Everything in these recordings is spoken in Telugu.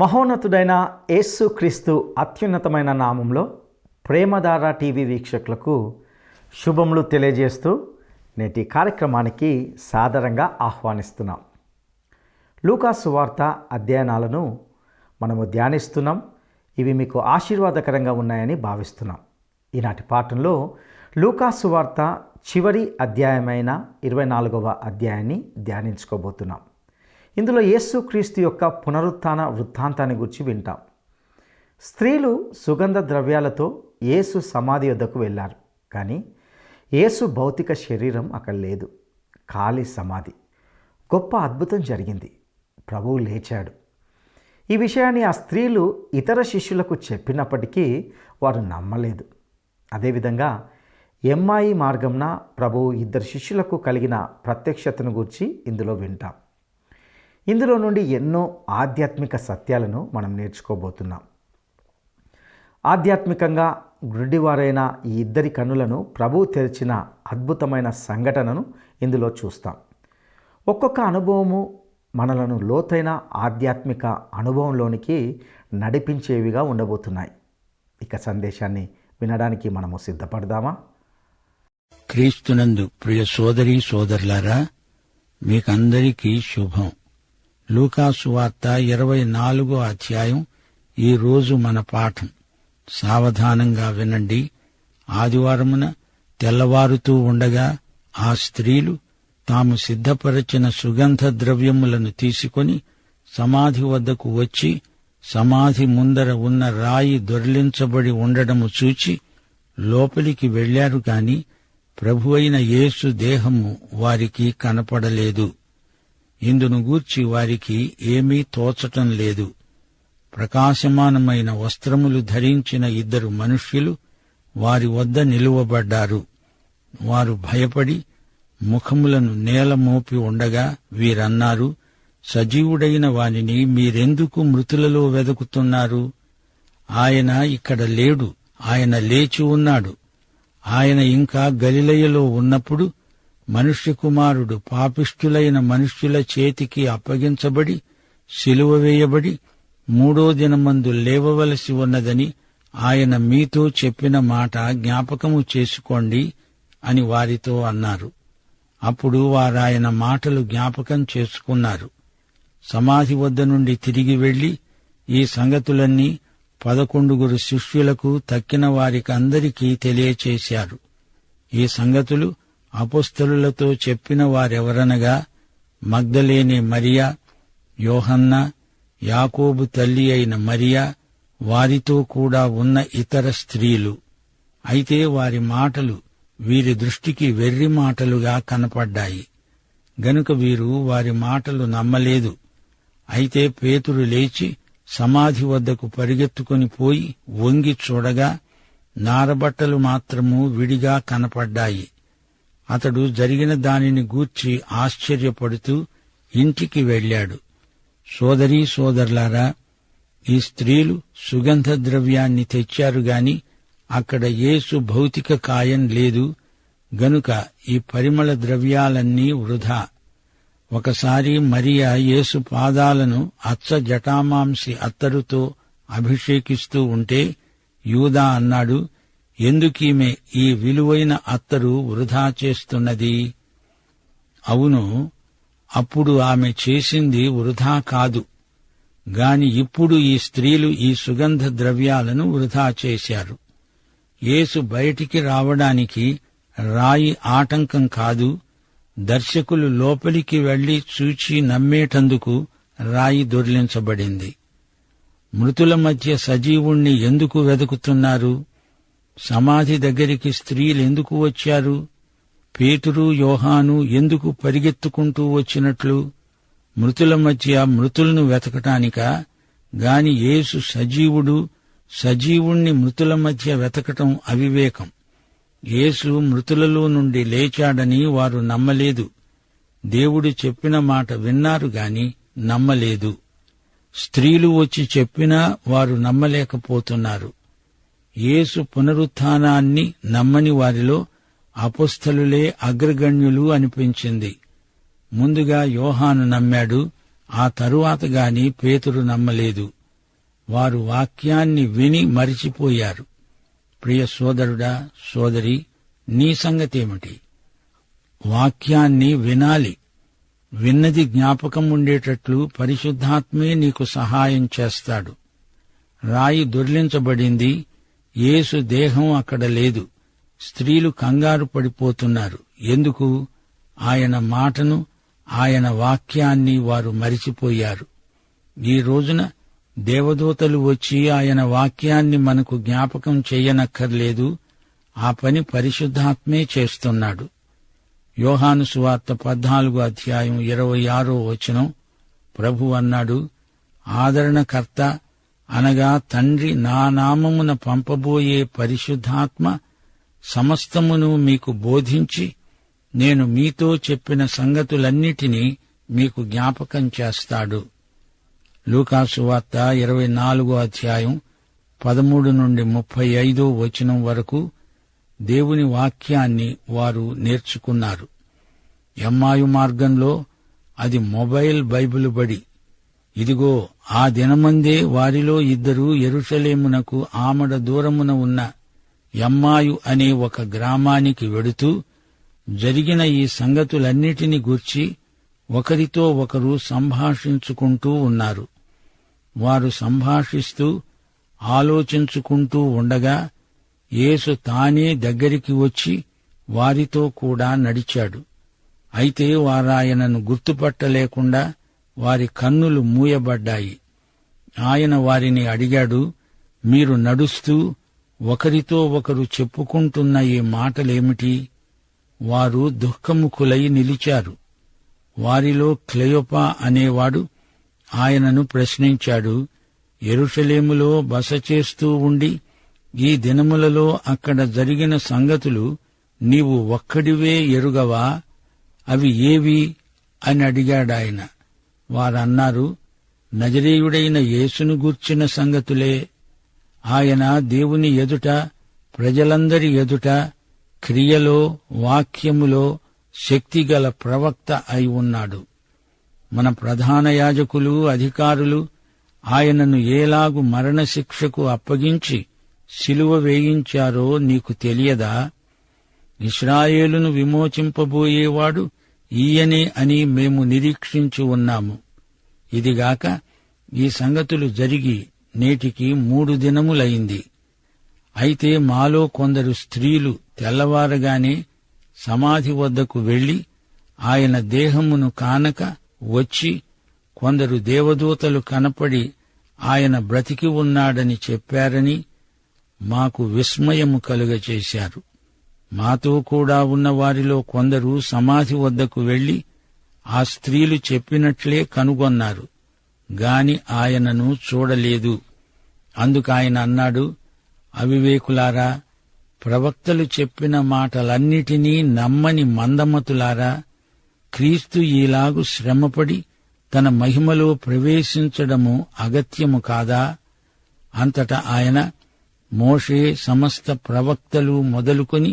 మహోన్నతుడైన యేసుక్రీస్తు అత్యున్నతమైన నామంలో ప్రేమధార టీవీ వీక్షకులకు శుభములు తెలియజేస్తూ నేటి కార్యక్రమానికి సాదరంగా ఆహ్వానిస్తున్నాం. లూకా సువార్త అధ్యయనాలను మనము ధ్యానిస్తున్నాం. ఇవి మీకు ఆశీర్వాదకరంగా ఉన్నాయని భావిస్తున్నాం. ఈనాటి పాఠంలో లూకా సువార్త చివరి అధ్యాయమైన 24వ అధ్యాయాన్ని ధ్యానించుకోబోతున్నాం. ఇందులో యేసుక్రీస్తు యొక్క పునరుత్థాన వృత్తాంతాన్ని గురించి వింటాం. స్త్రీలు సుగంధ ద్రవ్యాలతో యేసు సమాధి వద్దకు వెళ్ళారు. కానీ యేసు భౌతిక శరీరం అక్కడ లేదు. ఖాళీ సమాధి. గొప్ప అద్భుతం జరిగింది. ప్రభువు లేచాడు. ఈ విషయాన్ని ఆ స్త్రీలు ఇతర శిష్యులకు చెప్పినప్పటికీ వారు నమ్మలేదు. అదేవిధంగా ఎమ్మాయి మార్గంన ప్రభువు 2 శిష్యులకు కలిగిన ప్రత్యక్షతను గురించి ఇందులో వింటాం. ఇందులో నుండి ఎన్నో ఆధ్యాత్మిక సత్యాలను మనం నేర్చుకోబోతున్నాం. ఆధ్యాత్మికంగా గుడ్డివారైన ఈ 2 కన్నులను ప్రభువు తెరిచిన అద్భుతమైన సంఘటనను ఇందులో చూస్తాం. ఒక్కొక్క అనుభవము మనలను లోతైన ఆధ్యాత్మిక అనుభవంలోనికి నడిపించేవిగా ఉండబోతున్నాయి. ఇక సందేశాన్ని వినడానికి మనము సిద్ధపడదామా? క్రీస్తునందు ప్రియ సోదరీ సోదరులారా, మీకందరికీ శుభం. లూకా సువార్త 24వ అధ్యాయం ఈ రోజు మన పాఠం. సావధానంగా వినండి. ఆదివారమున తెల్లవారుతూ ఉండగా ఆ స్త్రీలు తాము సిద్ధపరచిన సుగంధ ద్రవ్యములను తీసుకొని సమాధి వద్దకు వచ్చి సమాధి ముందర ఉన్న రాయి దొర్లించబడి ఉండడము చూచి లోపలికి వెళ్లారు. కాని ప్రభువైన యేసు దేహము వారికి కనపడలేదు. ఇందును గూర్చి వారికి ఏమీ తోచటం లేదు. ప్రకాశమానమైన వస్త్రములు ధరించిన 2 మనుష్యులు వారి వద్ద నిలువబడ్డారు. వారు భయపడి ముఖములను నేల మోపి ఉండగా వీరన్నారు, సజీవుడైన వానిని మీరెందుకు మృతులలో వెదుకుతున్నారు? ఆయన ఇక్కడ లేడు, ఆయన లేచి ఉన్నాడు. ఆయన ఇంకా గలిలయలో ఉన్నప్పుడు మనుష్య కుమారుడు పాపిష్ఠులైన మనుష్యుల చేతికి అప్పగించబడి సిలువ వేయబడి 3వ దినమందు లేవవలసి ఉన్నదని ఆయన మీతో చెప్పిన మాట జ్ఞాపకము చేసుకోండి అని వారితో అన్నారు. అప్పుడు వారాయన మాటలు జ్ఞాపకం చేసుకున్నారు. సమాధి వద్ద నుండి తిరిగి వెళ్లి ఈ సంగతులన్నీ 11 శిష్యులకు తక్కిన వారికందరికీ తెలియచేశారు. ఈ సంగతులు అపొస్తలులతో చెప్పిన వారెవరనగా మగ్దలేనే మరియా, యోహన్నా, యాకోబు తల్లి అయిన మరియా, వారితో కూడా ఉన్న ఇతర స్త్రీలు. అయితే వారి మాటలు వీరి దృష్టికి వెర్రి మాటలుగా కనపడ్డాయి గనుక వీరు వారి మాటలు నమ్మలేదు. అయితే పేతురు లేచి సమాధి వద్దకు పరిగెత్తుకుని పోయి వంగి చూడగా నారబట్టలు మాత్రము విడిగా కనపడ్డాయి. అతడు జరిగిన దానిని గూర్చి ఆశ్చర్యపడుతూ ఇంటికి వెళ్లాడు. సోదరీ సోదరులారా, ఈ స్త్రీలు సుగంధ ద్రవ్యాన్ని తెచ్చారు గాని అక్కడ యేసు భౌతిక కాయం లేదు గనుక ఈ పరిమళ ద్రవ్యాలన్నీ వృధా. ఒకసారి మరియా యేసు పాదాలను అచ్చ జటామాంసి అత్తరుతో అభిషేకిస్తూ ఉంటే యూదా అన్నాడు, ఎందుకీమె ఈ విలువైన అత్తరు వృధా చేస్తున్నది? అవును, అప్పుడు ఆమె చేసింది వృధా కాదు గాని ఇప్పుడు ఈ స్త్రీలు ఈ సుగంధ ద్రవ్యాలను వృధా చేశారు. యేసు బయటికి రావడానికి రాయి ఆటంకం కాదు, దర్శకులు లోపలికి వెళ్లి చూచి నమ్మేటందుకు రాయి దొర్లించబడింది. మృతుల మధ్య సజీవుణ్ణి ఎందుకు వెదుకుతున్నారు? సమాధి దగ్గరికి స్త్రీలెందుకు వచ్చారు? పేతురు, యోహాను ఎందుకు పరిగెత్తుకుంటూ వచ్చినట్లు? మృతుల మధ్య మృతులను వెతకటానికా? గాని యేసు సజీవుడు, సజీవుణ్ణి మృతుల మధ్య వెతకటం అవివేకం. యేసు మృతులలో నుండి లేచాడని వారు నమ్మలేదు. దేవుడు చెప్పిన మాట విన్నారు గాని నమ్మలేదు. స్త్రీలు వచ్చి చెప్పినా వారు నమ్మలేకపోతున్నారు. యేసు పునరుత్థానాన్ని నమ్మని వారిలో అపొస్తలులే అగ్రగణ్యులు అనిపించింది. ముందుగా యోహాను నమ్మాడు, ఆ తరువాత గాని పేతురు నమ్మలేదు. వారు వాక్యాన్ని విని మరిచిపోయారు. ప్రియ సోదరుడా, సోదరి, నీ సంగతేమిటి? వాక్యాన్ని వినాలి. విన్నది జ్ఞాపకం ఉండేటట్లు పరిశుద్ధాత్మే నీకు సహాయం చేస్తాడు. రాయి దొర్లించబడింది, యేసు దేహం అక్కడ లేదు. స్త్రీలు కంగారు పడిపోతున్నారు. ఎందుకు? ఆయన మాటను, ఆయన వాక్యాన్ని వారు మరిచిపోయారు. ఈ రోజున దేవదూతలు వచ్చి ఆయన వాక్యాన్ని మనకు జ్ఞాపకం చెయ్యనక్కర్లేదు. ఆ పని పరిశుద్ధాత్మే చేస్తున్నాడు. యోహాను సువార్త 14:26 ప్రభు అన్నాడు, ఆదరణకర్త అనగా తండ్రి నా నామమున పంపబోయే పరిశుద్ధాత్మ సమస్తమును మీకు బోధించి నేను మీతో చెప్పిన సంగతులన్నిటినీ మీకు జ్ఞాపకం చేస్తాడు. లూకాసు వార్త 24:13-35 వరకు దేవుని వాక్యాన్ని వారు నేర్చుకున్నారు. ఎమ్మాయు మార్గంలో అది మొబైల్ బైబిలు బడి. ఇదిగో, ఆ దినమందే వారిలో 2 యెరూషలేమునకు ఆమడ దూరమున ఉన్న ఎమ్మాయు అనే ఒక గ్రామానికి వెడుతూ జరిగిన ఈ సంగతులన్నిటిని గూర్చి ఒకరితో ఒకరు సంభాషించుకుంటూ ఉన్నారు. వారు సంభాషిస్తూ ఆలోచించుకుంటూ ఉండగా యేసు తానే దగ్గరికి వచ్చి వారితో కూడా నడిచాడు. అయితే వారాయనను గుర్తుపట్టలేకుండా వారి కన్నులు మూయబడ్డాయి. ఆయన వారిని అడిగాడు, మీరు నడుస్తూ ఒకరితో ఒకరు చెప్పుకుంటున్న ఈ మాటలేమిటి? వారు దుఃఖముఖులై నిలిచారు. వారిలో క్లెయోపా అనేవాడు ఆయనను ప్రశ్నించాడు, యెరూషలేములో బస చేస్తూ ఉండి ఈ దినములలో అక్కడ జరిగిన సంగతులు నీవు ఒక్కడివే ఎరుగవా? అవి ఏవి అని అడిగాడాయన. వారన్నారు, నజరేయుడైన యేసును గూర్చిన సంగతులే. ఆయన దేవుని ఎదుట, ప్రజలందరి ఎదుట క్రియలో, వాక్యములో శక్తిగల ప్రవక్త అయి ఉన్నాడు. మన ప్రధాన యాజకులు, అధికారులు ఆయనను ఏలాగు మరణశిక్షకు అప్పగించి సిలువ వేయించారో నీకు తెలియదా? ఇశ్రాయేలును విమోచింపబోయేవాడు ఈయనే అని మేము నిరీక్షించి ఉన్నాము. ఇదిగాక ఈ సంగతులు జరిగి నేటికి 3 దినములైంది. అయితే మాలో కొందరు స్త్రీలు తెల్లవారగానే సమాధి వద్దకు వెళ్లి ఆయన దేహమును కానక వచ్చి కొందరు దేవదూతలు కనపడి ఆయన బ్రతికి ఉన్నాడని చెప్పారని మాకు విస్మయము కలుగచేశారు. మాతో కూడా ఉన్న వారిలో కొందరు సమాధి వద్దకు వెళ్లి ఆ స్త్రీలు చెప్పినట్లే కనుగొన్నారు గాని ఆయనను చూడలేదు. అందుకాయన అన్నాడు, అవివేకులారా, ప్రవక్తలు చెప్పిన మాటలన్నిటినీ నమ్మని మందమతులారా, క్రీస్తు ఈలాగు శ్రమపడి తన మహిమలో ప్రవేశించడము అగత్యము కాదా? అంతటా ఆయన మోషే, సమస్త ప్రవక్తలు మొదలుకొని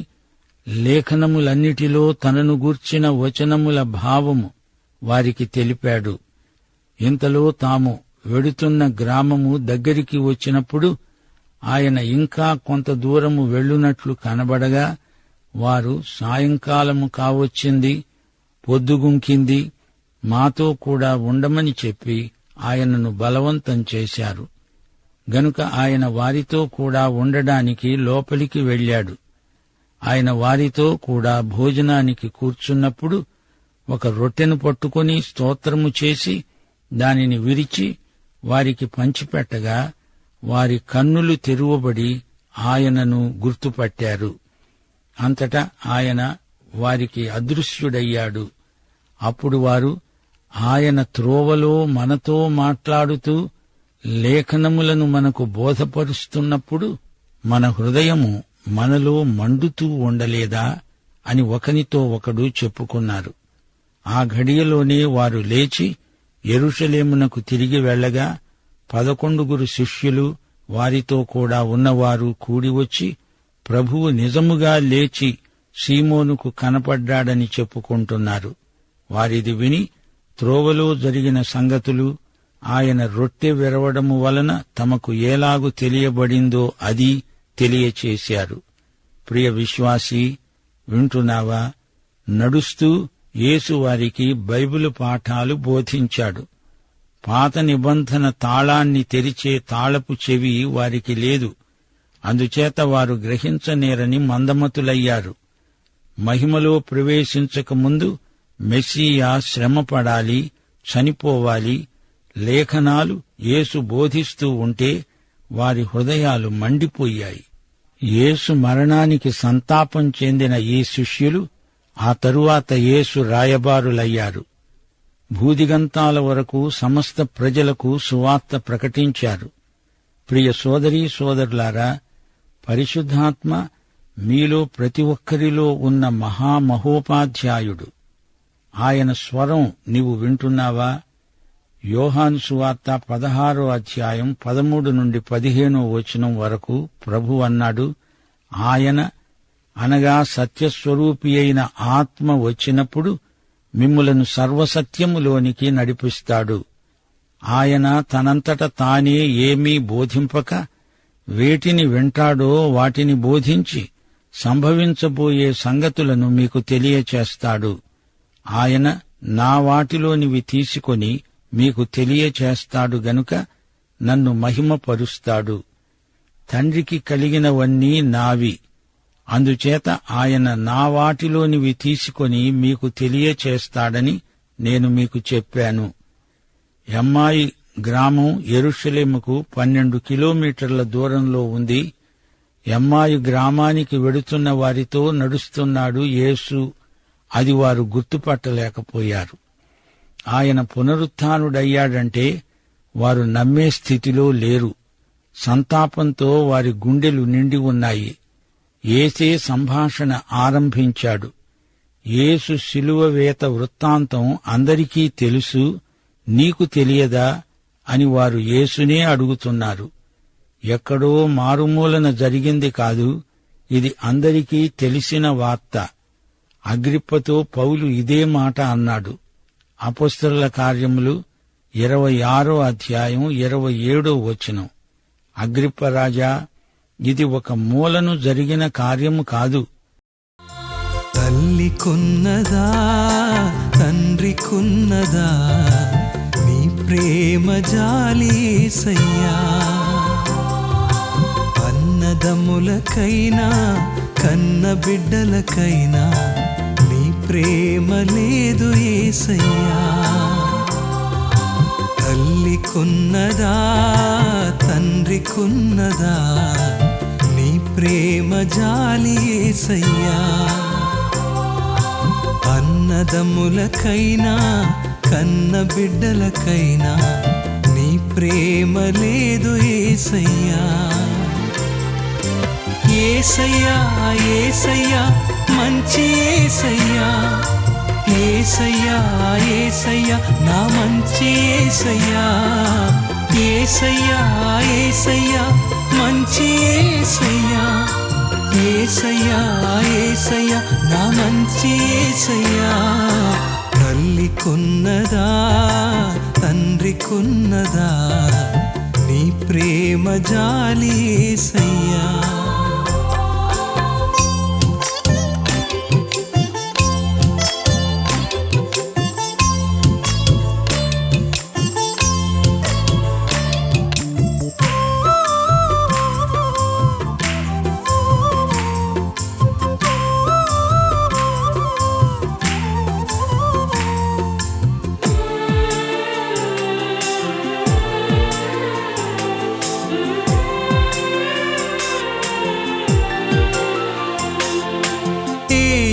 లేఖనములన్నిటిలో తనను గూర్చిన వచనముల భావము వారికి తెలిపాడు. ఇంతలో తాము వెడుతున్న గ్రామము దగ్గరికి వచ్చినప్పుడు ఆయన ఇంకా కొంత దూరము వెళ్ళునట్లు కనబడగా వారు, సాయంకాలము కావచ్చింది, పొద్దుగుంకింది, మాతో కూడా ఉండమని చెప్పి ఆయనను బలవంతం చేశారు. గనుక ఆయన వారితో కూడా ఉండడానికి లోపలికి వెళ్ళాడు. ఆయన వారితో కూడా భోజనానికి కూర్చున్నప్పుడు ఒక రొట్టెను పట్టుకుని స్తోత్రము చేసి దానిని విరిచి వారికి పంచిపెట్టగా వారి కన్నులు తెరువబడి ఆయనను గుర్తుపట్టారు. అంతటా ఆయన వారికి అదృశ్యుడయ్యాడు. అప్పుడు వారు, ఆయన త్రోవలో మనతో మాట్లాడుతూ లేఖనములను మనకు బోధపరుస్తున్నప్పుడు మన హృదయము మనలో మండుతూ ఉండలేదా అని ఒకనితో ఒకడు చెప్పుకున్నారు. ఆ ఘడియలోనే వారు లేచి యెరూషలేమునకు తిరిగి వెళ్లగా 11 శిష్యులు వారితో కూడా ఉన్నవారు కూడివచ్చి ప్రభువు నిజముగా లేచి సీమోనుకు కనపడ్డాడని చెప్పుకుంటున్నారు. వారిది విని త్రోవలో జరిగిన సంగతులు ఆయన రొట్టె విరవడము వలన తమకు ఎలాగు తెలియబడిందో అది తెలియచేశారు. ప్రియ విశ్వాసీ, వింటున్నావా? నడుస్తూ యేసు వారికి బైబిలు పాఠాలు బోధించాడు. పాత నిబంధన తాళాన్ని తెరిచే తాళపు చెవి వారికి లేదు. అందుచేత వారు గ్రహించనేరని మందమతులయ్యారు. మహిమలో ప్రవేశించకముందు మెస్సీయా శ్రమపడాలి, చనిపోవాలి. లేఖనాలు యేసు బోధిస్తూ ఉంటే వారి హృదయాలు మండిపోయాయి. యేసు మరణానికి సంతాపం చెందిన ఈ శిష్యులు ఆ తరువాత యేసు రాయబారులయ్యారు. భూదిగంతాల వరకు సమస్త ప్రజలకు సువార్త ప్రకటించారు. ప్రియ సోదరీ సోదరులారా, పరిశుద్ధాత్మ మీలో ప్రతి ఒక్కరిలో ఉన్న మహామహోపాధ్యాయుడు. ఆయన స్వరం నీవు వింటున్నావా? యోహాను సువార్త 16వ అధ్యాయం 13 నుండి 15వ వచనం వరకు ప్రభు అన్నాడు, ఆయన అనగా సత్యస్వరూపి అయిన ఆత్మ వచ్చినప్పుడు మిమ్ములను సర్వసత్యములోనికి నడిపిస్తాడు. ఆయన తనంతట తానే ఏమీ బోధింపక వేటిని వింటాడో వాటిని బోధించి సంభవించబోయే సంగతులను మీకు తెలియచేస్తాడు. ఆయన నా వాటిలోనివి తీసుకొని మీకు తెలియచేస్తాడు గనుక నన్ను మహిమపరుస్తాడు. తండ్రికి కలిగినవన్నీ నావి. అందుచేత ఆయన నా వాటిలోనివి తీసుకొని మీకు తెలియచేస్తాడని నేను మీకు చెప్పాను. ఎమ్మాయి గ్రామం యెరూషలేముకు 12 కిలోమీటర్ల దూరంలో ఉంది. ఎమ్మాయి గ్రామానికి వెడుతున్న వారితో నడుస్తున్నాడు యేసు. అది వారు గుర్తుపట్టలేకపోయారు. ఆయన పునరుత్థానుడయ్యాడంటే వారు నమ్మే స్థితిలో లేరు. సంతాపంతో వారి గుండెలు నిండి ఉన్నాయి. యేసే సంభాషణ ఆరంభించాడు. యేసు శిలువ వేత వృత్తాంతం అందరికీ తెలుసు, నీకు తెలియదా అని వారు యేసునే అడుగుతున్నారు. ఎక్కడో మారుమూలన జరిగింది కాదు, ఇది అందరికీ తెలిసిన వార్త. అగ్రిప్పతో పౌలు ఇదే మాట అన్నాడు. అపొస్తలుల కార్యములు 26వ అధ్యాయం 27వ వచనం. అగ్రిప్పరాజా, ఇది ఒక మూలను జరిగిన కార్యము కాదు. తల్లికున్నదా తండ్రికున్నదా నీ ప్రేమ జాలి యేసయ్యా. అన్నదమ్ములకైనా కన్న బిడ్డలకైనా నీ ప్రేమ లేదు యేసయ్యా. తల్లికున్నదా తండ్రికున్నదా నీ ప్రేమ జాలి యేసయ్యా. అన్నదమ్ములకైనా కన్న బిడ్డలకైనా నీ ప్రేమ లేదు యేసయ్యా. యేసయ్యా యేసయ్యా మంచి యేసయ్యా. యేసయ్యా యేసయ్యా నా మంచి యేసయ్యా. యేసయ్యా యేసయ్యా మంచి యేసయ్యా. యేసయ్యా యేసయ్యా నా మంచి యేసయ్యా. తల్లికున్నదా తండ్రికున్నదా నీ ప్రేమ జాలి యేసయ్యా.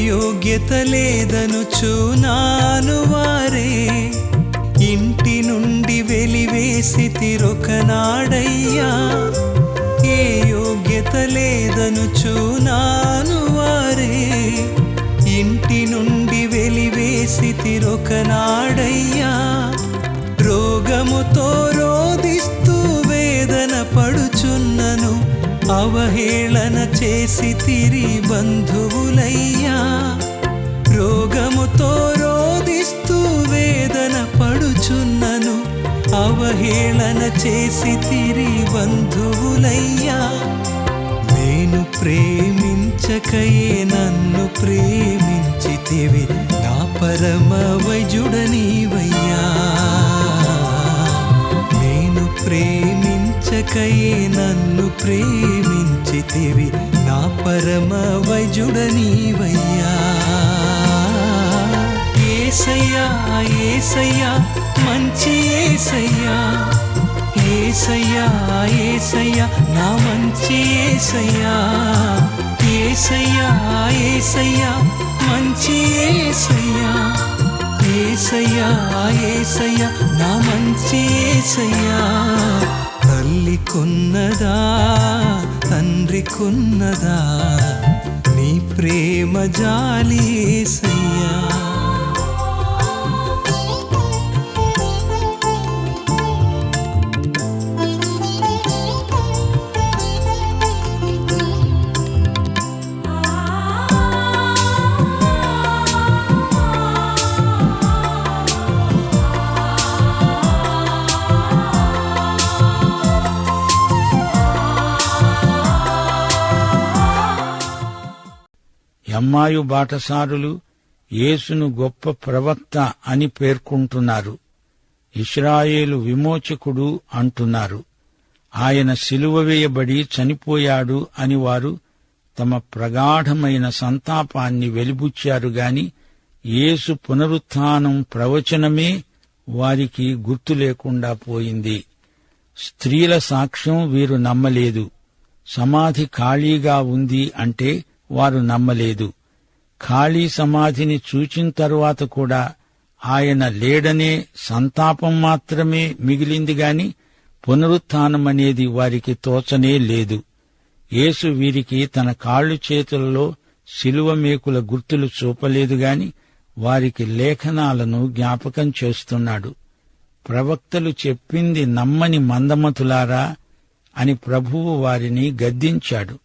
యోగ్యత లేదనుచు నాను వారే ఇంటి నుండి వెలివేసితిరొకనాడయ్యా. ఏ యోగ్యత లేదనుచు నాను వారే ఇంటి నుండి వెలివేసితిరొకనాడయ్యా. రోగముతో రోదిస్తూ వేదన పడుచున్నను అవహేళన చేసి తిరి బంధువులయ్యా. రోగముతో రోదిస్తూ వేదన పడుచున్నను అవహేళన చేసి తిరి బంధువులయ్యా. నేను ప్రేమించకయే నన్ను ప్రేమించితివి, నా పరమ వైద్యుడనీవయ్యా. నేను ప్రేమించకయే నన్ను ప్రేమించితివి, నా పరమ వైద్యుడనీవయ్యా. యేసయ్యా యేసయ్యా మంచి యేసయ్యా, యేసయ్యా యేసయ్యా నా మంచి యేసయ్యా. యేసయ్యా యేసయ్యా మంచి యేసయ్యా, యేసయ్యా యేసయ్యా నా మంచి యేసయ్యా. తల్లి కొన్నదా తండ్రి కొన్నదా నీ ప్రేమ జాలి యేసయ్యా. ఎమ్మాయు బాటసారులు యేసును గొప్ప ప్రవక్త అని పేర్కొంటున్నారు. ఇశ్రాయేలు విమోచకుడు అంటున్నారు. ఆయన సిలువ వేయబడి చనిపోయాడు అని వారు తమ ప్రగాఢమైన సంతాపాన్ని వెలిబుచ్చారు గాని యేసు పునరుత్థానం ప్రవచనమే వారికి గుర్తు లేకుండా పోయింది. స్త్రీల సాక్ష్యం వీరు నమ్మలేదు. సమాధి ఖాళీగా ఉంది అంటే వారు నమ్మలేదు. ఖాళీ సమాధిని చూచిన తరువాత కూడా ఆయన లేడనే సంతాపం మాత్రమే మిగిలింది గాని పునరుత్థానమనేది వారికి తోచనే లేదు. యేసు వీరికి తన కాళ్ళు చేతులలో శిలువ మేకుల గుర్తులు చూపలేదు గాని వారికి లేఖనాలను జ్ఞాపకం చేస్తున్నాడు. ప్రవక్తలు చెప్పింది నమ్మని మందమతులారా అని ప్రభువు వారిని గద్దించాడు.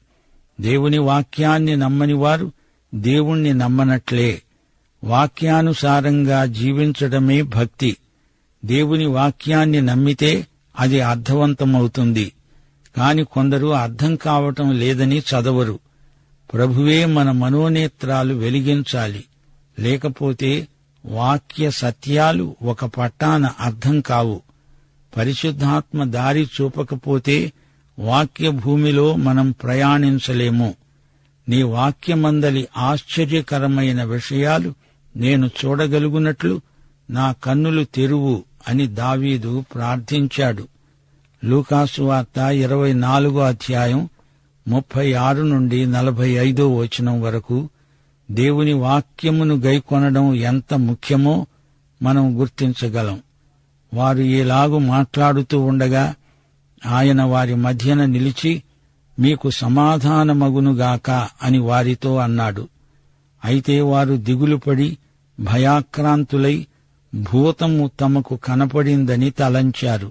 దేవుని వాక్యాన్ని నమ్మని వారు దేవుణ్ణి నమ్మనట్లే. వాక్యానుసారంగా జీవించడమే భక్తి. దేవుని వాక్యాన్ని నమ్మితే అది అర్థవంతమవుతుంది. కాని కొందరు అర్థం కావటం లేదని చదవరు. ప్రభువే మన మనోనేత్రాలు వెలిగించాలి. లేకపోతే వాక్య సత్యాలు ఒక పట్టాన అర్థం కావు. పరిశుద్ధాత్మ దారి చూపకపోతే వాక్య భూమిలో మనం ప్రయాణించలేము. నీ వాక్యమందలి ఆశ్చర్యకరమైన విషయాలు నేను చూడగలుగునట్లు నా కన్నులు తెరువు అని దావీదు ప్రార్థించాడు. లూకాసు వార్త 24వ అధ్యాయం 36 నుండి 45వ వచనం వరకు దేవుని వాక్యమును గైకొనడం ఎంత ముఖ్యమో మనం గుర్తించగలం. వారు ఈలాగు మాట్లాడుతూ ఉండగా ఆయన వారి మధ్యన నిలిచి మీకు సమాధానమగునుగాక అని వారితో అన్నాడు. అయితే వారు దిగులుపడి భయాక్రాంతులై భూతము తమకు కనపడిందని తలంచారు.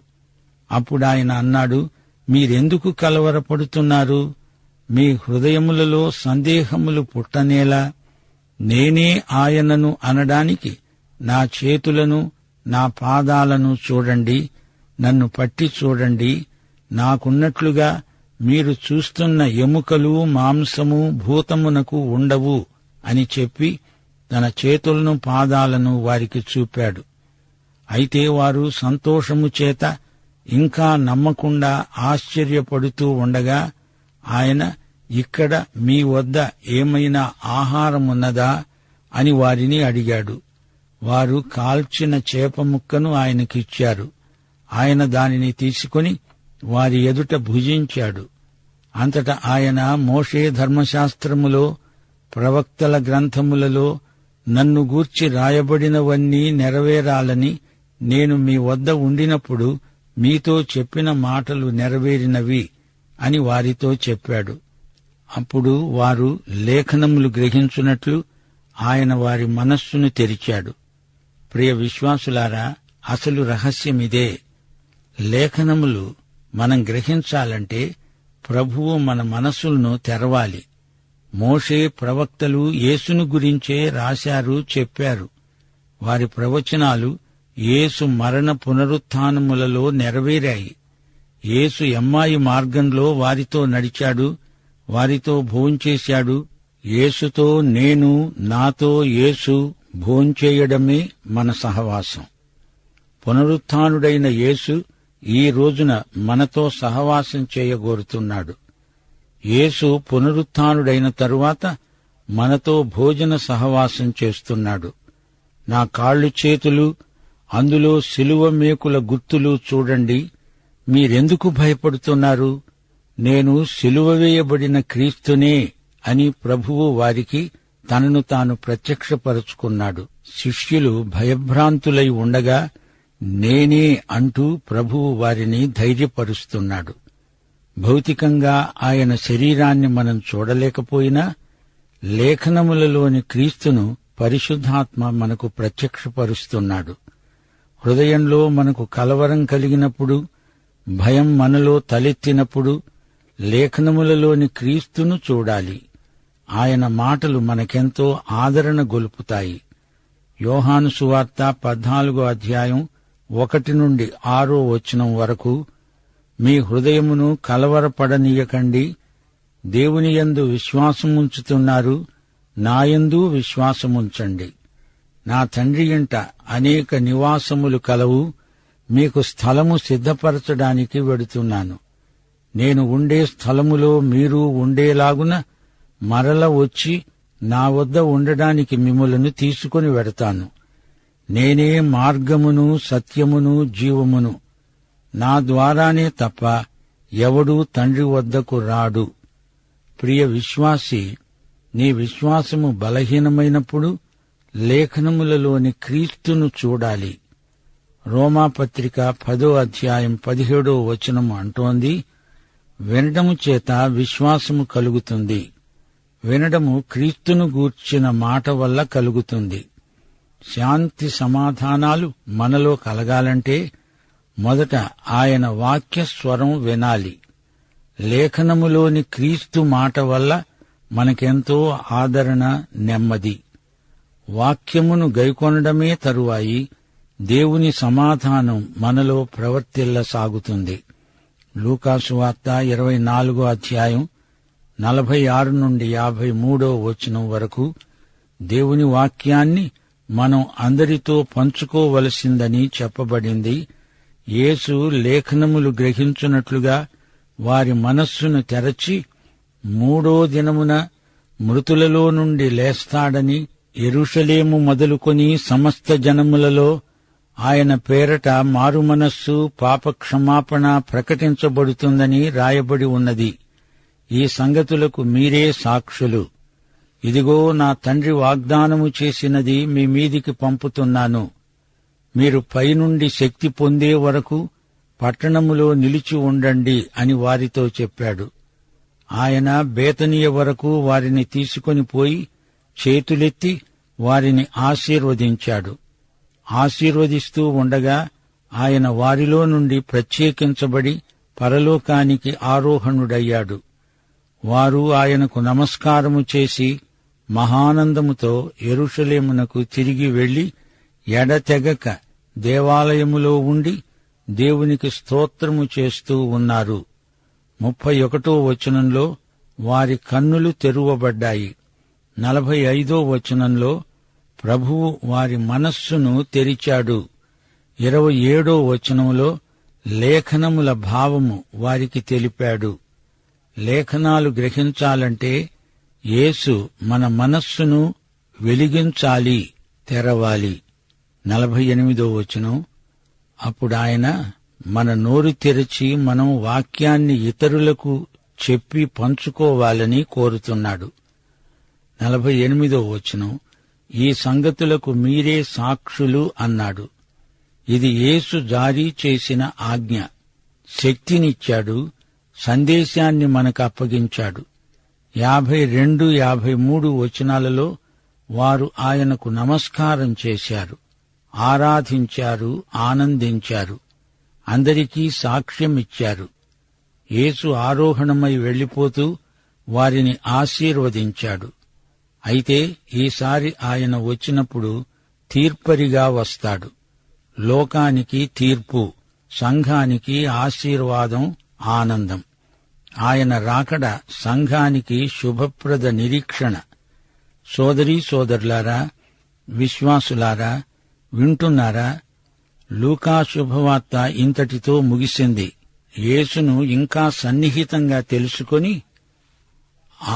అప్పుడాయన అన్నాడు, మీరెందుకు కలవరపడుతున్నారు? మీ హృదయములలో సందేహములు పుట్టనేలా? నేనే ఆయనను అనడానికి నా చేతులను నా పాదాలను చూడండి, నన్ను పట్టి చూడండి. నాకున్నట్లుగా మీరు చూస్తున్న ఎముకలు మాంసము భూతమునకు ఉండవు అని చెప్పి తన చేతులను పాదాలను వారికి చూపాడు. అయితే వారు సంతోషము చేత ఇంకా నమ్మకుండా ఆశ్చర్యపడుతూ ఉండగా ఆయన, ఇక్కడ మీ వద్ద ఏమైనా ఆహారమున్నదా అని వారిని అడిగాడు. వారు కాల్చిన చేప ముక్కను ఆయనకిచ్చారు. ఆయన దానిని తీసుకుని వారి ఎదుట భుజించాడు. అంతటా ఆయన, మోషే ధర్మశాస్త్రములో ప్రవక్తల గ్రంథములలో నన్ను గూర్చి రాయబడినవన్నీ నెరవేరాలని నేను మీ వద్ద ఉండినప్పుడు మీతో చెప్పిన మాటలు నెరవేరినవి అని వారితో చెప్పాడు. అప్పుడు వారు లేఖనములు గ్రహించున్నట్లు ఆయన వారి మనస్సును తెరిచాడు. ప్రియ విశ్వాసులారా, అసలు రహస్యమిదే. లేఖనములు మనం గ్రహించాలంటే ప్రభువు మన మనస్సులను తెరవాలి. మోషే ప్రవక్తలు యేసును గురించే రాశారు, చెప్పారు. వారి ప్రవచనాలు యేసు మరణ పునరుత్థానములలో నెరవేరాయి. యేసు ఎమ్మాయి మార్గంలో వారితో నడిచాడు, వారితో భోంచేశాడు. యేసుతో నేను, నాతో యేసు భోంచేయడమే మన సహవాసం. పునరుత్థానుడైన యేసు ఈ రోజున మనతో సహవాసం చేయగోరుతున్నాడు. యేసు పునరుత్థానుడైన తరువాత మనతో భోజన సహవాసం చేస్తున్నాడు. నా కాళ్ళు చేతులు, అందులో శిలువ మేకుల గుర్తులు చూడండి. మీరెందుకు భయపడుతున్నారు? నేను శిలువ వేయబడిన క్రీస్తునే అని ప్రభువు వారికి తనను తాను ప్రత్యక్షపరుచుకున్నాడు. శిష్యులు భయభ్రాంతులై ఉండగా నేనే అంటూ ప్రభువు వారిని ధైర్యపరుస్తున్నాడు. భౌతికంగా ఆయన శరీరాన్ని మనం చూడలేకపోయినా లేఖనములలోని క్రీస్తును పరిశుద్ధాత్మ మనకు ప్రత్యక్షపరుస్తున్నాడు. హృదయంలో మనకు కలవరం కలిగినప్పుడు, భయం మనలో తలెత్తినప్పుడు లేఖనములలోని క్రీస్తును చూడాలి. ఆయన మాటలు మనకెంతో ఆదరణ గొలుపుతాయి. యోహాను సువార్త 14వ అధ్యాయం 1 నుండి 6వ వచనం వరకు, మీ హృదయమును కలవరపడనీయకండి. దేవునియందు విశ్వాసముంచుతున్నారు, నాయందు విశ్వాసముంచండి. నా తండ్రి ఇంట అనేక నివాసములు కలవు. మీకు స్థలము సిద్ధపరచడానికి వెడుతున్నాను. నేను ఉండే స్థలములో మీరు ఉండేలాగున మరల వచ్చి నా వద్ద ఉండడానికి మిమ్ములను తీసుకుని వెడతాను. నేనే మార్గమును, సత్యమును, జీవమును. నా ద్వారానే తప్ప ఎవడూ తండ్రి వద్దకు రాడు. ప్రియ విశ్వాసి, నీ విశ్వాసము బలహీనమైనప్పుడు లేఖనములలోని క్రీస్తును చూడాలి. రోమాపత్రిక 10వ అధ్యాయం 17వ వచనము అంటోంది, వినడము చేత విశ్వాసము కలుగుతుంది, వినడము క్రీస్తును గూర్చిన మాట వల్ల కలుగుతుంది. శాంతి సమాధానాలు మనలో కలగాలంటే మొదట ఆయన వాక్య స్వరం వినాలి. లేఖనములోని క్రీస్తు మాట వల్ల మనకెంతో ఆదరణ, నెమ్మది. వాక్యమును గైకొనడమే తరువాయి దేవుని సమాధానం మనలో ప్రవర్తిల్లసాగుతుంది. లూకాసు వార్త 24వ అధ్యాయం 46 నుండి 53వ వచనం వరకు దేవుని వాక్యాన్ని మనం అందరితో పంచుకోవలసిందని చెప్పబడింది. యేసు లేఖనములు గ్రహించున్నట్లుగా వారి మనస్సును తెరచి 3వ దినమున మృతులలో నుండి లేస్తాడని, యెరూషలేము మొదలుకొని సమస్త జనములలో ఆయన పేరట మారుమనస్సు, పాపక్షమాపణ ప్రకటించబడుతుందని రాయబడి ఉన్నది. ఈ సంగతులకు మీరే సాక్షులు. ఇదిగో, నా తండ్రి వాగ్దానము చేసినది మీ మీదికి పంపుతున్నాను. మీరు పైనుండి శక్తి పొందే వరకు పట్టణములో నిలిచి ఉండండి అని వారితో చెప్పాడు. ఆయన బేతనీయ వరకు వారిని తీసుకొని పోయి చేతులెత్తి వారిని ఆశీర్వదించాడు. ఆశీర్వదిస్తూ ఉండగా ఆయన వారిలో నుండి ప్రత్యేకించబడి పరలోకానికి ఆరోహణుడయ్యాడు. వారు ఆయనకు నమస్కారము చేసి మహానందముతో యెరూషలేమునకు తిరిగి వెళ్లి ఎడతెగక దేవాలయములో ఉండి దేవునికి స్తోత్రము చేస్తూ ఉన్నారు. 31వ వచనంలో వారి కన్నులు తెరువబడ్డాయి. 45వ వచనంలో ప్రభువు వారి మనస్సును తెరిచాడు. 27వ వచనంలో లేఖనముల భావము వారికి తెలిపాడు. లేఖనాలు గ్రహించాలంటే యేసు మన మనస్సును వెలిగించాలి, తెరవాలి. 48వ వచనం, అప్పుడు ఆయన మన నోరు తెరచి మనం వాక్యాన్ని ఇతరులకు చెప్పి పంచుకోవాలని కోరుతున్నాడు. 48వ వచనం, ఈ సంగతులకు మీరే సాక్షులు అన్నాడు. ఇది యేసు జారీ చేసిన ఆజ్ఞ. శక్తినిచ్చాడు, సందేశాన్ని మనకు అప్పగించాడు. 52, 53 వచనాలలో వారు ఆయనకు నమస్కారం చేశారు, ఆరాధించారు, ఆనందించారు, అందరికీ సాక్ష్యమిచ్చారు. యేసు ఆరోహణమై వెళ్లిపోతూ వారిని ఆశీర్వదించాడు. అయితే ఈసారి ఆయన వచ్చినప్పుడు తీర్పరిగా వస్తాడు. లోకానికి తీర్పు, సంఘానికి ఆశీర్వాదం, ఆనందం. ఆయన రాకడ సంఘానికి శుభప్రద నిరీక్షణ. సోదరీ సోదరులారా, విశ్వాసులారా, వింటున్నారా? లూకా శుభవార్త ఇంతటితో ముగిసింది. యేసును ఇంకా సన్నిహితంగా తెలుసుకొని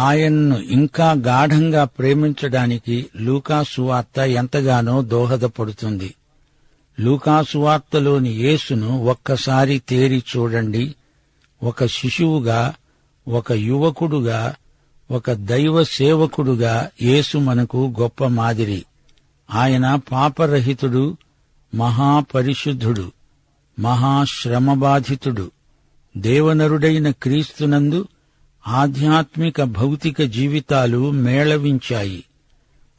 ఆయన్ను ఇంకా గాఢంగా ప్రేమించడానికి లూకా సువార్త ఎంతగానో దోహదపడుతుంది. లూకా సువార్తలోని యేసును ఒక్కసారి తేరి చూడండి. ఒక శిశువుగా, ఒక యువకుడుగా, ఒక దైవ సేవకుడుగా యేసు మనకు గొప్ప మాదిరి. ఆయన పాపరహితుడు, మహాపరిశుద్ధుడు, మహాశ్రమబాధితుడు. దేవనరుడైన క్రీస్తునందు ఆధ్యాత్మిక భౌతిక జీవితాలు మేళవించాయి.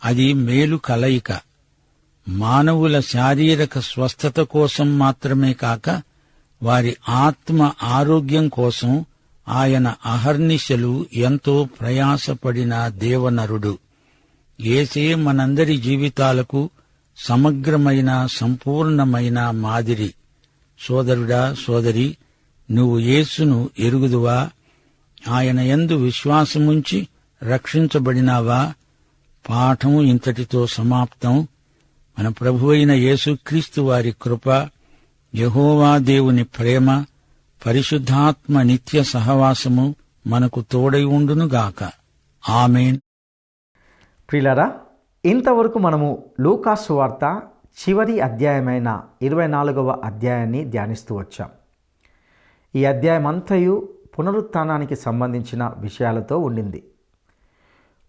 అది మేలు కలయిక. మానవుల శారీరక స్వస్థత కోసం మాత్రమే కాక వారి ఆత్మ ఆరోగ్యం కోసం ఆయన అహర్నిశలు ఎంతో ప్రయాసపడిన దేవనరుడు. యేసే మనందరి జీవితాలకు సమగ్రమైన, సంపూర్ణమైన మాదిరి. సోదరుడా, సోదరి, నువ్వు యేసును ఎరుగుదువా? ఆయన యందు విశ్వాసముంచి రక్షించబడినావా? పాఠం ఇంతటితో సమాప్తం. మన ప్రభువైన యేసుక్రీస్తు వారి కృప, యెహోవా దేవుని ప్రేమ, పరిశుద్ధాత్మ నిత్య సహవాసము మనకు తోడై ఉండునుగాక. ఆమేన్. ప్రియులారా, ఇంతవరకు మనము లూకా సువార్త చివరి అధ్యాయమైన 24వ అధ్యాయాన్ని ధ్యానిస్తూ వచ్చాం. ఈ అధ్యాయమంతయు పునరుత్థానానికి సంబంధించిన విషయాలతో ఉండింది.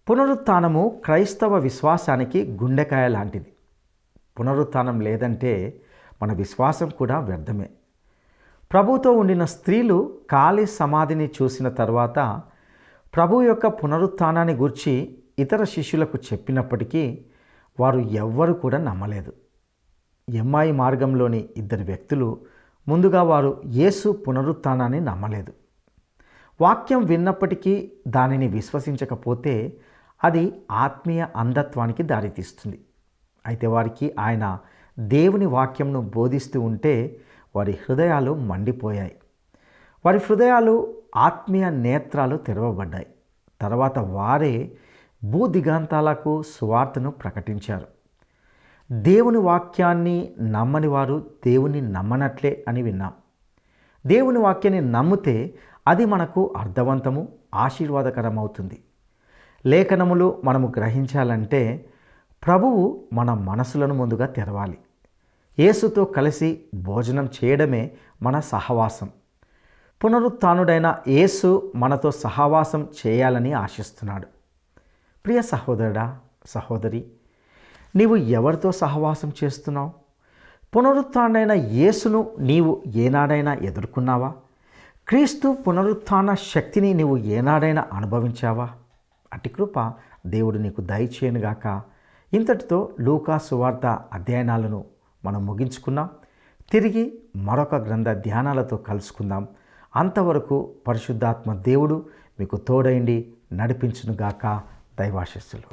పునరుత్థానము క్రైస్తవ విశ్వాసానికి గుండెకాయ లాంటిది. పునరుత్థానం లేదంటే మన విశ్వాసం కూడా వ్యర్థమే. ప్రభుతో ఉండిన స్త్రీలు ఖాళీ సమాధిని చూసిన తర్వాత ప్రభు యొక్క పునరుత్థానాన్ని గూర్చి ఇతర శిష్యులకు చెప్పినప్పటికీ వారు ఎవ్వరూ కూడా నమ్మలేదు. ఎమ్మాయి మార్గంలోని 2 వ్యక్తులు ముందుగా వారు యేసు పునరుత్థానాన్ని నమ్మలేదు. వాక్యం విన్నప్పటికీ దానిని విశ్వసించకపోతే అది ఆత్మీయ అంధత్వానికి దారితీస్తుంది. అయితే వారికి ఆయన దేవుని వాక్యంను బోధిస్తూ ఉంటే వారి హృదయాలు మండిపోయాయి. వారి హృదయాలు, ఆత్మీయ నేత్రాలు తెరవబడ్డాయి. తర్వాత వారే భూదిగంతాలకు సువార్తను ప్రకటించారు. దేవుని వాక్యాన్ని నమ్మని వారు దేవుని నమ్మనట్లే అని విన్నాం. దేవుని వాక్యాన్ని నమ్మితే అది మనకు అర్థవంతము, ఆశీర్వాదకరమవుతుంది. లేఖనములు మనము గ్రహించాలంటే ప్రభువు మన మనసులను ముందుగా తెరవాలి. యేసుతో కలిసి భోజనం చేయడమే మన సహవాసం. పునరుత్థానుడైన యేసు మనతో సహవాసం చేయాలని ఆశిస్తున్నాడు. ప్రియ సహోదరుడా, సహోదరి, నీవు ఎవరితో సహవాసం చేస్తున్నావు? పునరుత్థానుడైన యేసును నీవు ఏనాడైనా ఎదుర్కొన్నావా? క్రీస్తు పునరుత్థాన శక్తిని నీవు ఏనాడైనా అనుభవించావా? అట్టి కృప దేవుడు నీకు దయచేయనుగాక. ఇంతటితో లూకా సువార్త అధ్యయనాలను మనం ముగించుకున్నాం. తిరిగి మరొక గ్రంథ ధ్యానాలతో కలుసుకుందాం. అంతవరకు పరిశుద్ధాత్మ దేవుడు మీకు తోడైండి నడిపించునుగాక. దైవాశీస్సులు.